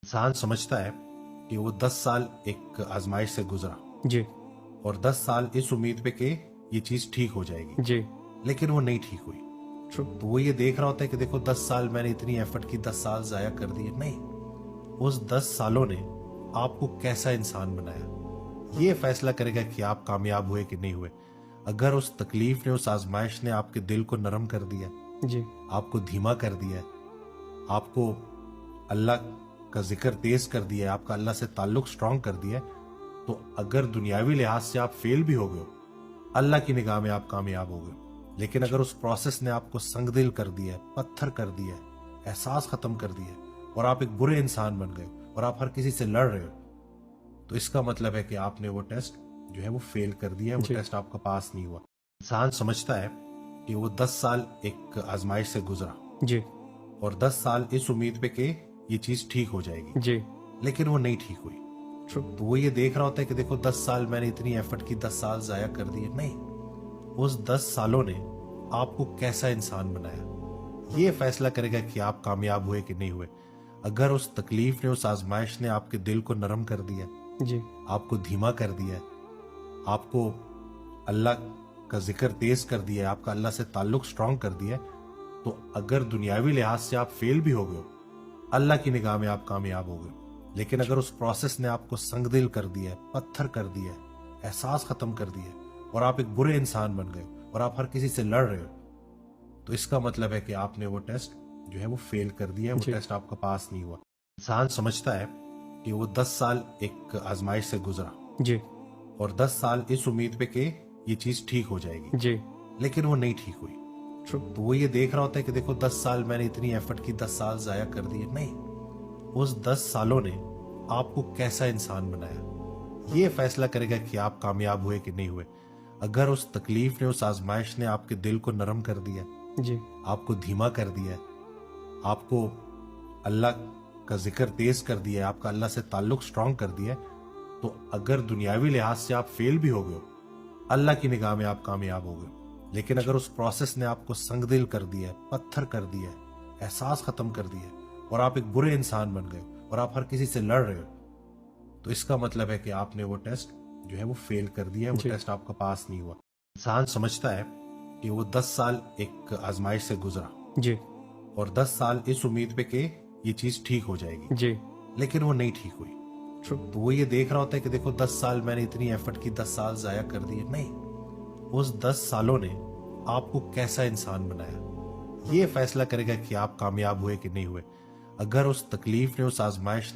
انسان سمجھتا ہے کہ وہ 10 سال ایک آزمائش سے گزرا جی اور 10 سال اس امید پہ کہ یہ چیز ٹھیک ہو جائے گی، جی لیکن وہ نہیں ٹھیک ہوئی۔ ٹرو تو وہ یہ دیکھ رہا ہوتا ہے کہ دیکھو 10 سال میں نے اتنی ایفرٹ کی، 10 سال ضائع کر دیے۔ نہیں، اس 10 سالوں نے آپ کو کیسا انسان بنایا، یہ فیصلہ کرے گا کہ آپ کامیاب ہوئے کہ نہیں ہوئے۔ اگر اس تکلیف نے، اس آزمائش نے آپ کے دل کو نرم کر دیا، جی آپ کو دھیما کر دیا، آپ کو اللہ کا ذکر تیز کر دیا، آپ کا اللہ سے تعلق سٹرونگ کر دیا، تو اگر دنیاوی لحاظ سے آپ فیل بھی ہو گئے، اللہ کی نگاہ میں آپ کامیاب ہو گئے۔ لیکن اگر اس پروسیس نے آپ کو سنگ دل کر دیا، پتھر کر دیا، احساس ختم کر دیا، اور آپ ایک برے انسان بن گئے اور آپ ہر کسی سے لڑ رہے ہو، تو اس کا مطلب ہے کہ آپ نے وہ ٹیسٹ جو ہے وہ فیل کر دیا، وہ جی ٹیسٹ آپ کا پاس نہیں ہوا۔ انسان سمجھتا ہے کہ وہ 10 سال ایک آزمائش سے گزرا جی اور 10 سال اس امید پہ کہ یہ چیز ٹھیک ہو جائے گی، جی لیکن وہ نہیں ٹھیک ہوئی۔ ٹرو تو وہ یہ دیکھ رہا ہوتا ہے کہ دیکھو 10 سال میں نے اتنی ایفرٹ کی، 10 سال ضائع کر دیے۔ نہیں، اس 10 سالوں نے آپ کو کیسا انسان بنایا، یہ فیصلہ کرے گا کہ آپ کامیاب ہوئے کہ نہیں ہوئے۔ اگر اس تکلیف نے، اس آزمائش نے آپ کے دل کو نرم کر دیا، جی آپ کو دھیما کر دیا، آپ کو اللہ کا ذکر تیز کر دیا، آپ کا اللہ سے تعلق سٹرونگ کر دیا، تو اگر دنیاوی لحاظ سے آپ فیل بھی ہو گئے، اللہ کی نگاہ میں آپ کامیاب ہو گئے۔ لیکن اگر اس پروسیس نے آپ کو سنگ دل کر دیا، پتھر کر دیا، احساس ختم کر دیا، اور آپ ایک برے انسان بن گئے اور آپ ہر کسی سے لڑ رہے ہو، تو اس کا مطلب ہے کہ آپ نے وہ ٹیسٹ جو ہے وہ فیل کر دیا، وہ جی ٹیسٹ آپ کا پاس نہیں ہوا۔ انسان سمجھتا ہے کہ وہ 10 سال ایک آزمائش سے گزرا جی اور 10 سال اس امید پہ کہ یہ چیز ٹھیک ہو جائے گی، جی لیکن وہ نہیں ٹھیک ہوئی۔ ٹرو تو وہ یہ دیکھ رہا ہوتا ہے کہ دیکھو 10 سال میں نے اتنی ایفرٹ کی، 10 سال ضائع کر دیے۔ نہیں، اس 10 سالوں نے آپ کو کیسا انسان بنایا، یہ فیصلہ کرے گا کہ آپ کامیاب ہوئے کہ نہیں ہوئے۔ اگر اس تکلیف نے، اس آزمائش نے آپ کے دل کو نرم کر دیا، جی آپ کو دھیما کر دیا، آپ کو اللہ کا ذکر تیز کر دیا، آپ کا اللہ سے تعلق سٹرونگ کر دیا، تو اگر دنیاوی لحاظ سے آپ فیل بھی ہو گئے، اللہ کی نگاہ میں آپ کامیاب ہو گئے۔ لیکن اگر اس پروسیس نے آپ کو سنگ دل کر دیا، پتھر کر دیا، احساس ختم کر دیا، اور آپ ایک برے انسان بن گئے اور آپ ہر کسی سے لڑ رہے ہو، تو اس کا مطلب ہے کہ آپ نے وہ ٹیسٹ جو ہے وہ فیل کر دیا، وہ جی ٹیسٹ آپ کا پاس نہیں ہوا۔ انسان سمجھتا ہے کہ وہ 10 سال ایک آزمائش سے گزرا جی اور 10 سال اس امید پہ کہ یہ چیز ٹھیک ہو جائے گی، جی لیکن وہ نہیں ٹھیک ہوئی۔ ٹرو تو وہ یہ دیکھ رہا ہوتا ہے کہ دیکھو 10 سال میں نے اتنی ایفرٹ کی، 10 سال ضائع کر دیے۔ نہیں، اس 10 سالوں نے آپ کو کیسا انسان بنایا، یہ فیصلہ کرے گا کہ آپ کامیاب ہوئے کہ نہیں ہوئے۔ اگر اس تکلیف نے، اس آزمائش نے